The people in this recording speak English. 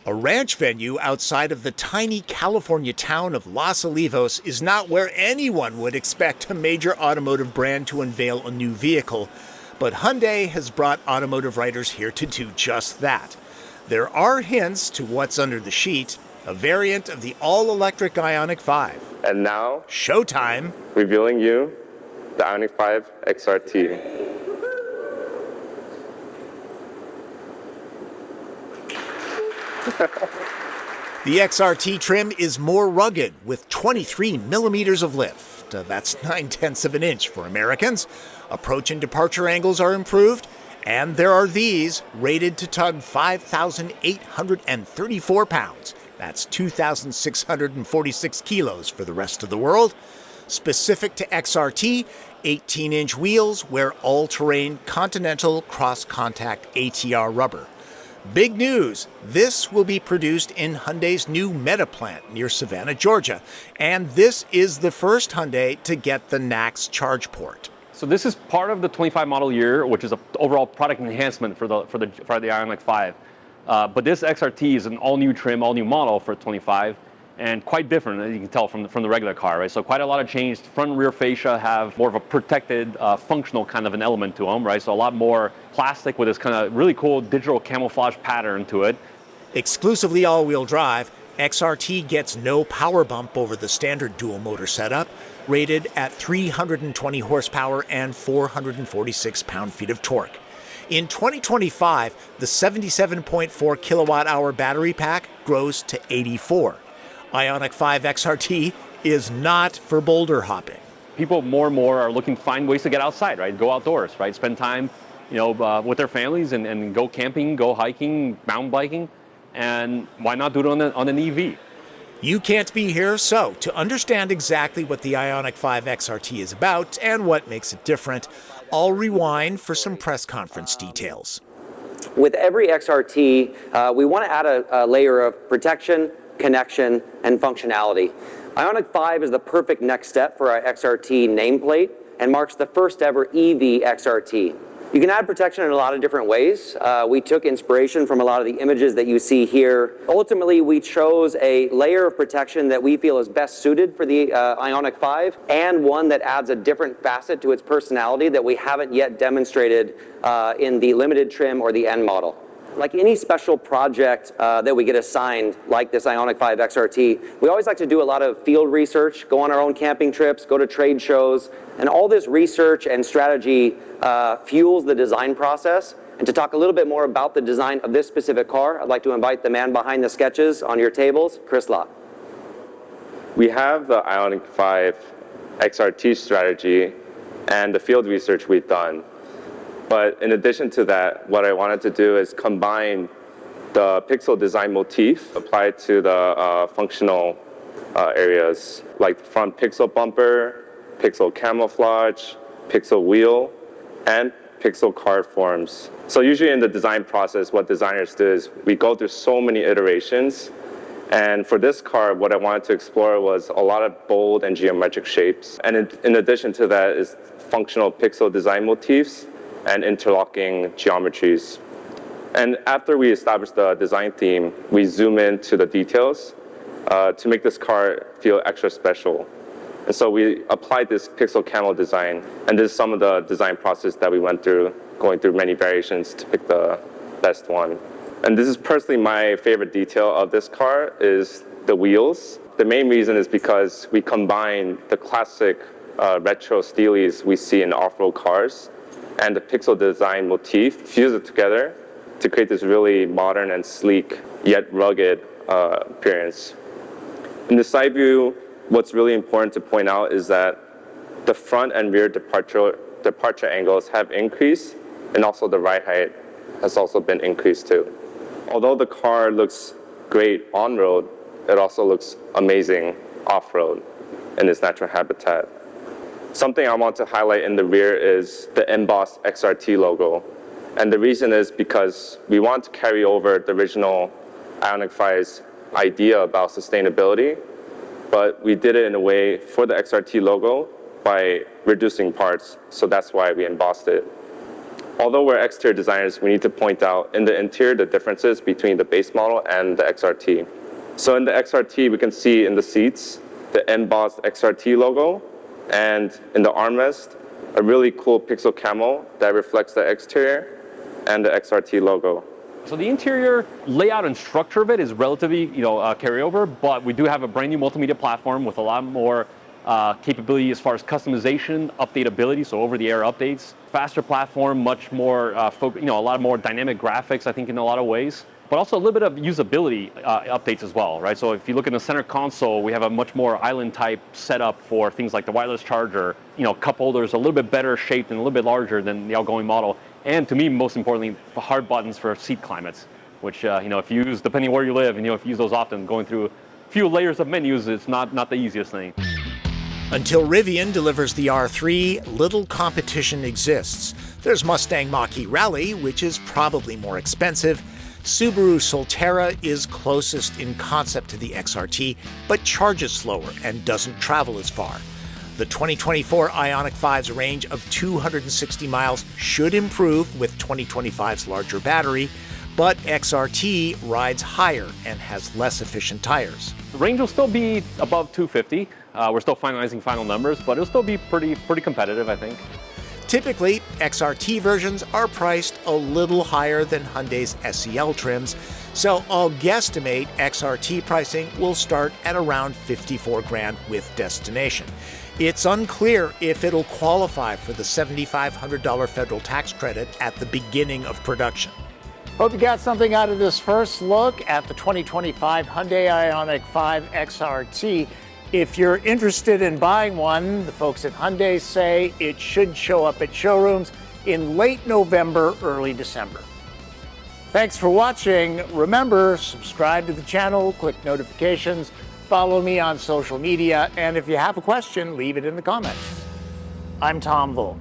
A ranch venue outside of the tiny California town of Los Olivos is not where anyone would expect a major automotive brand to unveil a new vehicle, but Hyundai has brought automotive writers here to do just that. There are hints to what's under the sheet, a variant of the all-electric IONIQ 5. And now, showtime! Revealing you the IONIQ 5 XRT. The XRT trim is more rugged with 23 millimeters of lift. That's 9/10 of an inch for Americans. Approach and departure angles are improved, and there are these rated to tug 5,834 pounds. That's 2,646 kilos for the rest of the world. Specific to XRT, 18-inch wheels wear all-terrain Continental cross-contact ATR rubber. Big news, this will be produced in Hyundai's new Meta plant near Savannah, Georgia. And this is the first Hyundai to get the NACS charge port. So this is part of the 25 model year, which is an overall product enhancement for the IONIQ 5. But this XRT is an all-new trim, all-new model for 25, and quite different, as you can tell from the regular car, right? So quite a lot of change. Front and rear fascia have more of a protected, functional kind of an element to them, right? So a lot more plastic with this kind of really cool digital camouflage pattern to it. Exclusively all-wheel drive, XRT gets no power bump over the standard dual-motor setup, rated at 320 horsepower and 446 pound-feet of torque. In 2025, the 77.4 kilowatt-hour battery pack grows to 84. IONIQ 5 XRT is not for boulder hopping. People more and more are looking to find ways to get outside, right? Go outdoors, right? Spend time, with their families and go camping, go hiking, mountain biking, and why not do it on an EV? You can't be here, so to understand exactly what the IONIQ 5 XRT is about and what makes it different, I'll rewind for some press conference details. With every XRT, we want to add a layer of protection, connection, and functionality. IONIQ 5 is the perfect next step for our XRT nameplate and marks the first ever EV XRT. You can add protection in a lot of different ways. We took inspiration from a lot of the images that you see here. Ultimately, we chose a layer of protection that we feel is best suited for the IONIQ 5 and one that adds a different facet to its personality that we haven't yet demonstrated in the limited trim or the N model. Like any special project that we get assigned, like this IONIQ 5 XRT, we always like to do a lot of field research, go on our own camping trips, go to trade shows, and all this research and strategy fuels the design process. And to talk a little bit more about the design of this specific car, I'd like to invite the man behind the sketches on your tables, Chris Lott. We have the IONIQ 5 XRT strategy and the field research we've done. But in addition to that, what I wanted to do is combine the pixel design motif applied to the functional areas, like the front pixel bumper, pixel camouflage, pixel wheel, and pixel card forms. So usually in the design process, what designers do is we go through so many iterations. And for this car, what I wanted to explore was a lot of bold and geometric shapes. And in addition to that is functional pixel design motifs and interlocking geometries. And after we established the design theme, we zoom into the details to make this car feel extra special. And so we applied this pixel camo design, and this is some of the design process that we went through, going through many variations to pick the best one. And this is personally my favorite detail of this car is the wheels. The main reason is because we combine the classic retro steelies we see in off-road cars and the pixel design motif, fuse it together to create this really modern and sleek, yet rugged appearance. In the side view, what's really important to point out is that the front and rear departure angles have increased, and also the ride height has also been increased too. Although the car looks great on-road, it also looks amazing off-road in its natural habitat. Something I want to highlight in the rear is the embossed XRT logo. And the reason is because we want to carry over the original IONIQ 5's idea about sustainability, but we did it in a way for the XRT logo by reducing parts, so that's why we embossed it. Although we're exterior designers, we need to point out in the interior the differences between the base model and the XRT. So in the XRT, we can see in the seats the embossed XRT logo, and in the armrest, a really cool pixel camo that reflects the exterior and the XRT logo. So the interior layout and structure of it is relatively, carryover, but we do have a brand new multimedia platform with a lot more capability as far as customization, updatability, so over-the-air updates, faster platform, much more, a lot more dynamic graphics, I think, in a lot of ways, but also a little bit of usability updates as well, right? So if you look in the center console, we have a much more island-type setup for things like the wireless charger, cup holders a little bit better shaped and a little bit larger than the outgoing model, and to me, most importantly, hard buttons for seat climates, which, if you use, depending where you live, and if you use those often, going through a few layers of menus, it's not the easiest thing. Until Rivian delivers the R3, little competition exists. There's Mustang Mach-E Rally, which is probably more expensive. Subaru Solterra is closest in concept to the XRT, but charges slower and doesn't travel as far. The 2024 IONIQ 5's range of 260 miles should improve with 2025's larger battery, but XRT rides higher and has less efficient tires. The range will still be above 250. We're still finalizing final numbers, but it'll still be pretty competitive, I think. Typically, XRT versions are priced a little higher than Hyundai's SEL trims, so I'll guesstimate XRT pricing will start at around $54,000 with destination. It's unclear if it'll qualify for the $7,500 federal tax credit at the beginning of production. Hope you got something out of this first look at the 2025 Hyundai IONIQ 5 XRT. If you're interested in buying one, the folks at Hyundai say it should show up at showrooms in late November, early December. Thanks for watching. Remember, subscribe to the channel, click notifications, follow me on social media, and if you have a question, leave it in the comments. I'm Tom Volk.